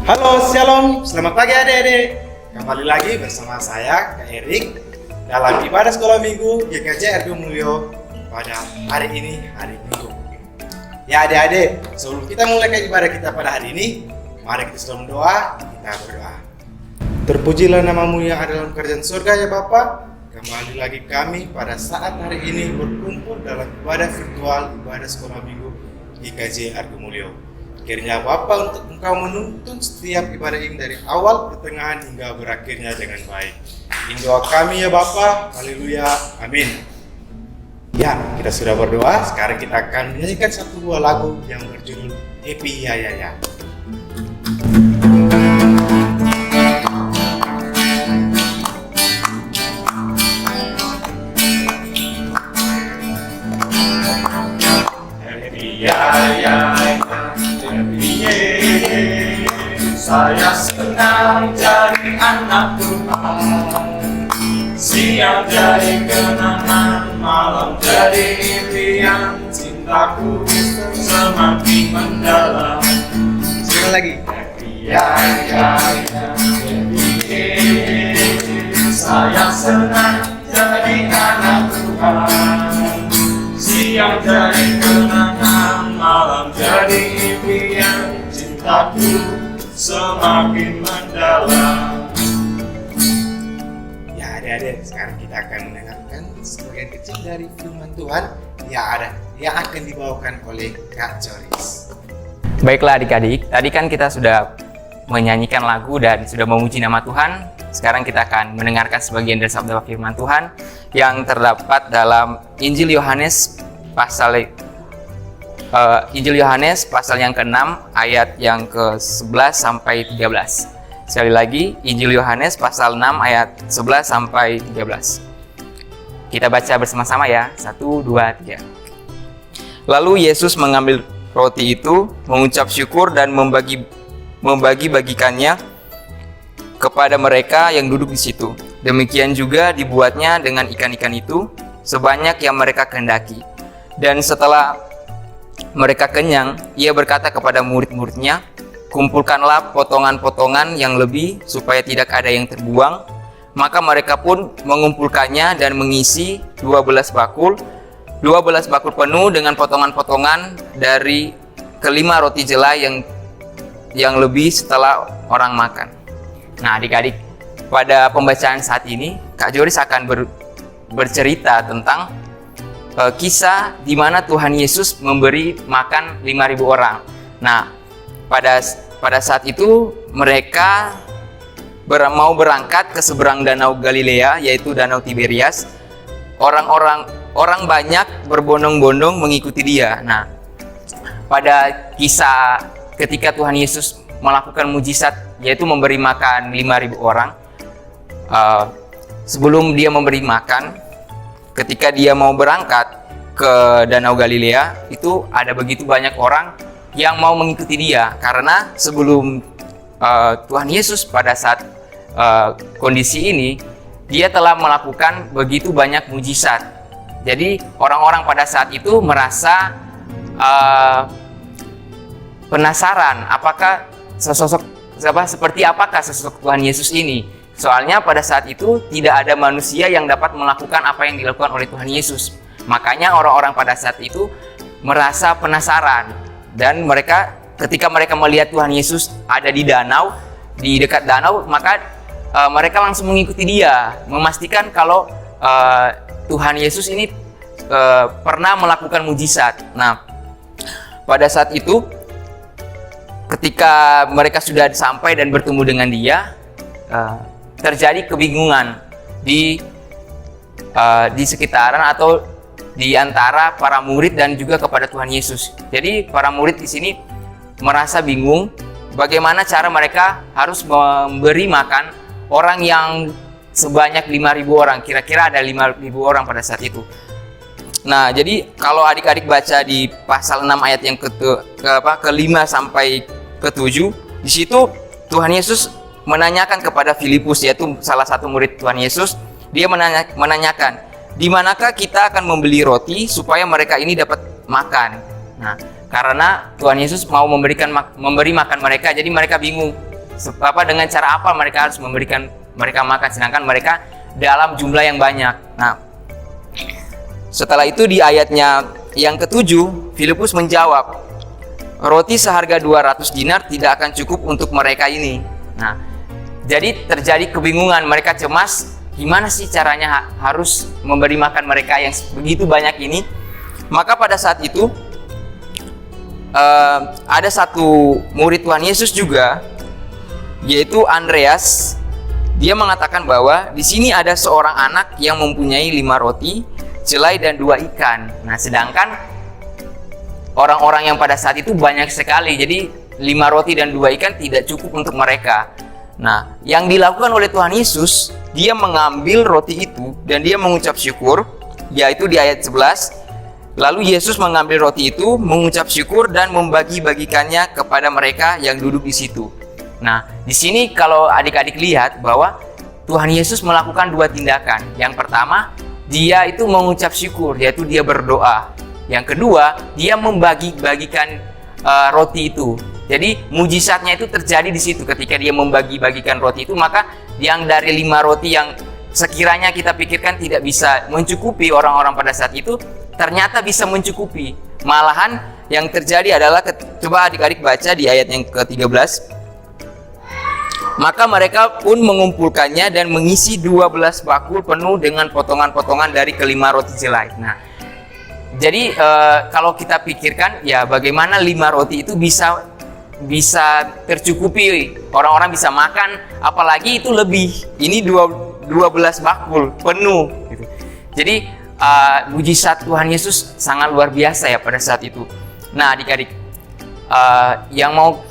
Halo, shalom, selamat pagi adik-adik. Kembali lagi bersama saya, Kak Erik, dalam ibadah sekolah minggu GKJ Argo Mulyo pada hari ini, hari Minggu. Ya adik-adik, sebelum kita mulai ke ibadah kita pada hari ini, mari kita sebelum doa, kita berdoa. Terpujilah namamu yang ada dalam kerajaan surga ya Bapa. Kembali lagi kami pada saat hari ini berkumpul dalam ibadah virtual, ibadah sekolah minggu GKJ Argo Mulyo. Kiranya Bapa untuk Engkau menuntun setiap ibadah ini dari awal, pertengahan hingga berakhirnya dengan baik. Ini doa kami ya Bapa, haleluya, amin. Ya, kita sudah berdoa, sekarang kita akan menyanyikan satu buah lagu yang berjudul Happy Ya Ya Ya. Happy Ya Ya saya senang jadi anak Tuhan. Siang jadi kenangan, malam jadi impian. Cintaku semakin mendalam. Sekali lagi. Happy ya ya ya, saya senang jadi anak Tuhan. Siang jadi kenangan, malam jadi impian. Cintaku semakin mendalam. Ya adik-adik, sekarang kita akan mendengarkan sebagian kecil dari firman Tuhan yang akan dibawakan oleh Kak Joris. Baiklah adik-adik, tadi kan kita sudah menyanyikan lagu dan sudah memuji nama Tuhan. Sekarang kita akan mendengarkan sebagian dari sabda firman Tuhan yang terdapat dalam Injil Yohanes pasal yang ke-6 ayat yang ke-11 sampai 13. Sekali lagi, Injil Yohanes pasal 6 ayat 11 sampai 13. Kita baca bersama-sama ya. 1, 2, 3. Lalu Yesus mengambil roti itu, mengucap syukur dan membagi-bagikannya kepada mereka yang duduk di situ. Demikian juga dibuatnya dengan ikan-ikan itu, sebanyak yang mereka kehendaki. Dan setelah mereka kenyang, ia berkata kepada murid-muridnya, "Kumpulkanlah potongan-potongan yang lebih, supaya tidak ada yang terbuang." Maka mereka pun mengumpulkannya dan mengisi 12 bakul penuh dengan potongan-potongan dari kelima roti jelai yang lebih setelah orang makan. Nah adik-adik, pada pembacaan saat ini, Kak Joris akan bercerita tentang kisah di mana Tuhan Yesus memberi makan 5.000 orang. Nah, pada saat itu mereka mau berangkat ke seberang Danau Galilea, yaitu Danau Tiberias. Orang banyak berbondong-bondong mengikuti dia. Nah, pada kisah ketika Tuhan Yesus melakukan mujizat, yaitu memberi makan 5.000 orang, sebelum dia memberi makan, ketika dia mau berangkat ke Danau Galilea, itu ada begitu banyak orang yang mau mengikuti dia. Karena sebelum Tuhan Yesus pada saat kondisi ini, dia telah melakukan begitu banyak mujizat. Jadi orang-orang pada saat itu merasa penasaran seperti apakah sosok Tuhan Yesus ini. Soalnya pada saat itu tidak ada manusia yang dapat melakukan apa yang dilakukan oleh Tuhan Yesus. Makanya orang-orang pada saat itu merasa penasaran. Dan ketika mereka melihat Tuhan Yesus ada di dekat danau, maka mereka langsung mengikuti dia, memastikan kalau Tuhan Yesus ini pernah melakukan mujizat. Nah, pada saat itu, ketika mereka sudah sampai dan bertemu dengan dia, terjadi kebingungan di sekitaran atau di antara para murid dan juga kepada Tuhan Yesus. Jadi para murid di sini merasa bingung bagaimana cara mereka harus memberi makan orang yang sebanyak 5.000 orang. Kira-kira ada 5.000 orang pada saat itu. Nah, jadi kalau adik-adik baca di pasal 6 ayat yang ke-5 sampai ke-7, di situ Tuhan Yesus menanyakan kepada Filipus, yaitu salah satu murid Tuhan Yesus. Dia menanyakan, "Di manakah kita akan membeli roti supaya mereka ini dapat makan?" Nah, karena Tuhan Yesus mau memberi makan mereka, jadi mereka bingung. dengan cara apa mereka harus memberikan mereka makan, sedangkan mereka dalam jumlah yang banyak. Nah, setelah itu di ayatnya yang ke-7, Filipus menjawab, roti seharga 200 dinar tidak akan cukup untuk mereka ini. Nah, jadi terjadi kebingungan, mereka cemas, gimana sih caranya harus memberi makan mereka yang begitu banyak ini. Maka pada saat itu ada satu murid Tuhan Yesus juga, yaitu Andreas. Dia mengatakan bahwa di sini ada seorang anak yang mempunyai 5 roti, jelai dan 2 ikan. Nah, sedangkan orang-orang yang pada saat itu banyak sekali, jadi 5 roti dan 2 ikan tidak cukup untuk mereka. Nah, yang dilakukan oleh Tuhan Yesus, dia mengambil roti itu dan dia mengucap syukur, yaitu di ayat 11. Lalu Yesus mengambil roti itu, mengucap syukur dan membagi-bagikannya kepada mereka yang duduk di situ. Nah, di sini kalau adik-adik lihat bahwa Tuhan Yesus melakukan 2 tindakan. Yang pertama, dia itu mengucap syukur, yaitu dia berdoa. Yang kedua, dia membagi-bagikan roti itu. Jadi mujizatnya itu terjadi di situ ketika dia membagi-bagikan roti itu, maka yang dari 5 roti yang sekiranya kita pikirkan tidak bisa mencukupi orang-orang pada saat itu, ternyata bisa mencukupi. Malahan yang terjadi adalah, coba adik-adik baca di ayat yang ke-13. Maka mereka pun mengumpulkannya dan mengisi 12 bakul penuh dengan potongan-potongan dari kelima roti jelai. Nah, jadi kalau kita pikirkan, ya bagaimana 5 roti itu bisa tercukupi, orang-orang bisa makan, apalagi itu lebih, ini 12 bakul penuh gitu. Jadi mujizat Tuhan Yesus sangat luar biasa ya pada saat itu. Nah, adik-adik, yang mau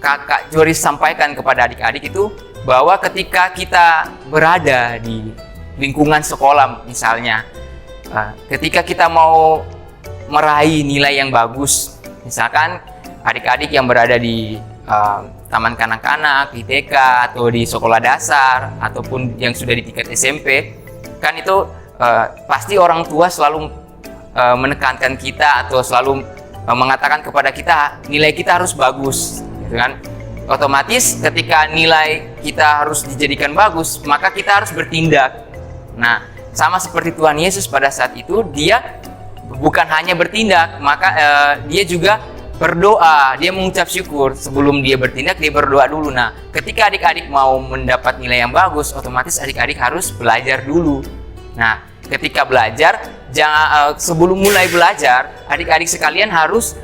Kakak Joris sampaikan kepada adik-adik itu bahwa ketika kita berada di lingkungan sekolah misalnya, ketika kita mau meraih nilai yang bagus, misalkan adik-adik yang berada di taman kanak-kanak, di TK atau di sekolah dasar ataupun yang sudah di tingkat SMP, kan itu pasti orang tua selalu menekankan kita atau selalu mengatakan kepada kita nilai kita harus bagus, gitu kan? Otomatis ketika nilai kita harus dijadikan bagus, maka kita harus bertindak. Nah, sama seperti Tuhan Yesus pada saat itu, dia bukan hanya bertindak, maka dia juga berdoa, dia mengucap syukur. Sebelum dia bertindak, dia berdoa dulu. Nah, ketika adik-adik mau mendapat nilai yang bagus, otomatis adik-adik harus belajar dulu. Nah, ketika belajar, sebelum mulai belajar, adik-adik sekalian harus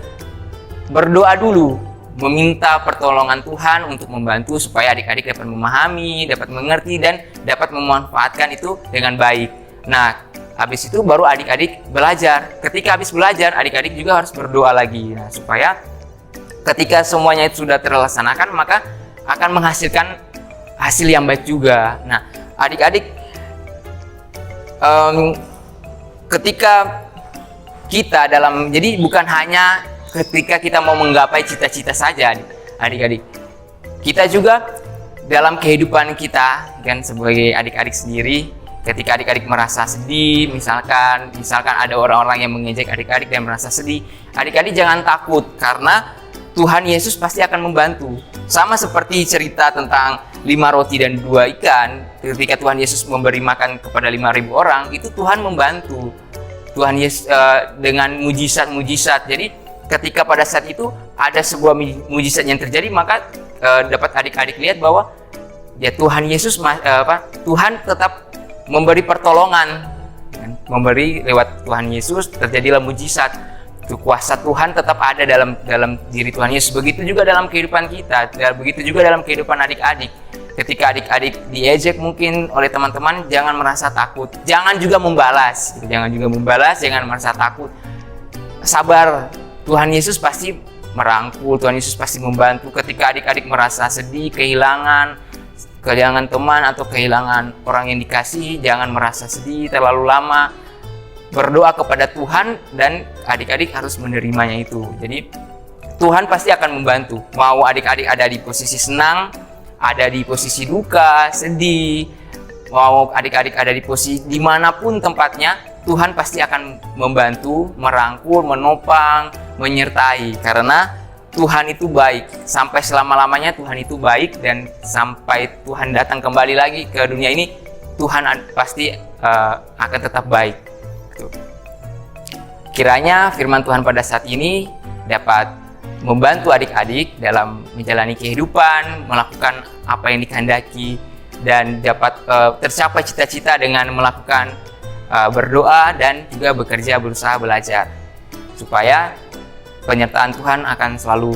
berdoa dulu, meminta pertolongan Tuhan untuk membantu supaya adik-adik dapat memahami, dapat mengerti, dan dapat memanfaatkan itu dengan baik. Nah, habis itu baru adik-adik belajar. Ketika habis belajar, adik-adik juga harus berdoa lagi. Nah, supaya ketika semuanya itu sudah terlaksanakan, maka akan menghasilkan hasil yang baik juga. Nah, adik-adik, ketika kita jadi bukan hanya ketika kita mau menggapai cita-cita saja, adik-adik, kita juga dalam kehidupan kita kan sebagai adik-adik sendiri, ketika adik-adik merasa sedih, misalkan ada orang-orang yang mengejek adik-adik dan merasa sedih, adik-adik jangan takut, karena Tuhan Yesus pasti akan membantu. Sama seperti cerita tentang 5 roti dan 2 ikan, ketika Tuhan Yesus memberi makan kepada 5.000 orang, itu Tuhan membantu. Tuhan Yesus dengan mujizat-mujizat. Jadi ketika pada saat itu ada sebuah mujizat yang terjadi, maka dapat adik-adik lihat bahwa ya Tuhan Yesus Tuhan tetap memberi pertolongan, memberi lewat Tuhan Yesus terjadilah mujizat. Itu kuasa Tuhan tetap ada dalam diri Tuhan Yesus. Begitu juga dalam kehidupan kita, begitu juga dalam kehidupan adik-adik. Ketika adik-adik diejek mungkin oleh teman-teman, jangan merasa takut, jangan juga membalas, jangan merasa takut. Sabar, Tuhan Yesus pasti merangkul, Tuhan Yesus pasti membantu. Ketika adik-adik merasa sedih, kehilangan teman atau kehilangan orang yang dikasihi, jangan merasa sedih terlalu lama. Berdoa kepada Tuhan dan adik-adik harus menerimanya itu. Jadi Tuhan pasti akan membantu. Mau adik-adik ada di posisi senang, ada di posisi duka, sedih, mau adik-adik ada di posisi dimanapun tempatnya, Tuhan pasti akan membantu, merangkul, menopang, menyertai. Karena Tuhan itu baik. Sampai selama-lamanya Tuhan itu baik, dan sampai Tuhan datang kembali lagi ke dunia ini, Tuhan pasti akan tetap baik. Kiranya firman Tuhan pada saat ini dapat membantu adik-adik dalam menjalani kehidupan, melakukan apa yang dikehendaki, dan dapat tercapai cita-cita dengan melakukan berdoa dan juga bekerja, berusaha belajar, supaya penyertaan Tuhan akan selalu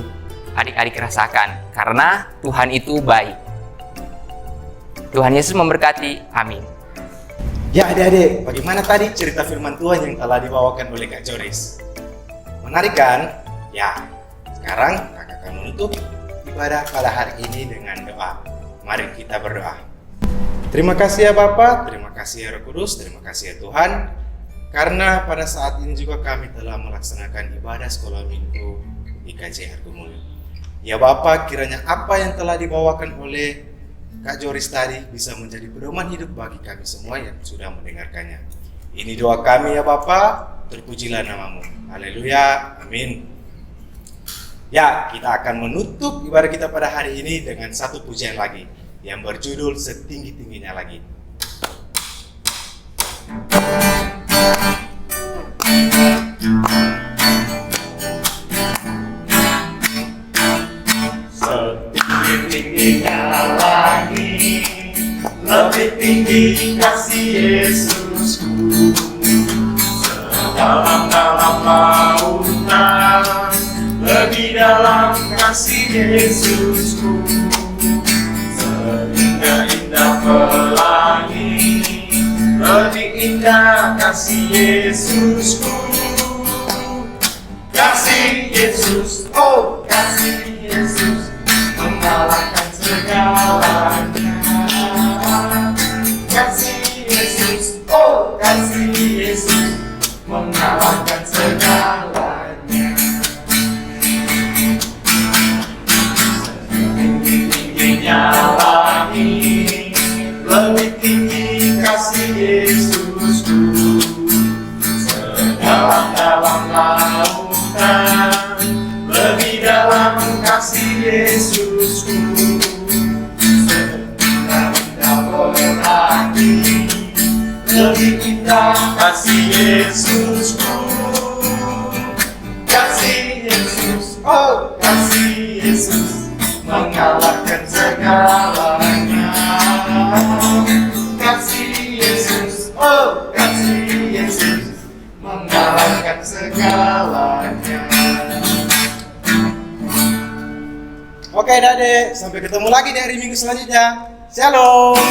adik-adik rasakan, karena Tuhan itu baik. Tuhan Yesus memberkati. Amin. Ya adik-adik, bagaimana tadi cerita firman Tuhan yang telah dibawakan oleh Kak Joris? Menarik kan? Ya, sekarang kakak akan menutup ibadah pada hari ini dengan doa. Mari kita berdoa. Terima kasih ya Bapa, terima kasih ya Roh Kudus, terima kasih ya Tuhan, karena pada saat ini juga kami telah melaksanakan ibadah sekolah minggu di KJ Argomulyo. Ya Bapa, kiranya apa yang telah dibawakan oleh Kak Joris tadi bisa menjadi pedoman hidup bagi kami semua yang sudah mendengarkannya. Ini doa kami ya Bapa, terpujilah namamu. Haleluya, amin. Ya, kita akan menutup ibadah kita pada hari ini dengan satu pujian lagi yang berjudul Setinggi-tingginya Lagi. Setinggi-tingginya lagi, lebih tinggi kasih Yesusku. Sedalam-dalam lautan, lebih dalam kasih Yesusku. Seindah-indah pelangi, lebih indah kasih Yesusku. Kasih Yesus, oh kasih Yesus, mengalahkan segalanya. Kasih Yesus, oh kasih Yesus, mengalahkan segalanya. Setinggi-tingginya langit, lebih tinggi kasih Yesusku. Sedalam-dalam lautan, lebih dalam kasih Yesusku. Seindah-indah pelangi, lebih indah kasih Yesusku. Kasih Yesus, oh kasih Yesus, mengalahkan segalanya. Kasih Yesus, oh kasih Yesus, mengalahkan segalanya. Oke Dade, sampai ketemu lagi di hari Minggu selanjutnya. Shalom.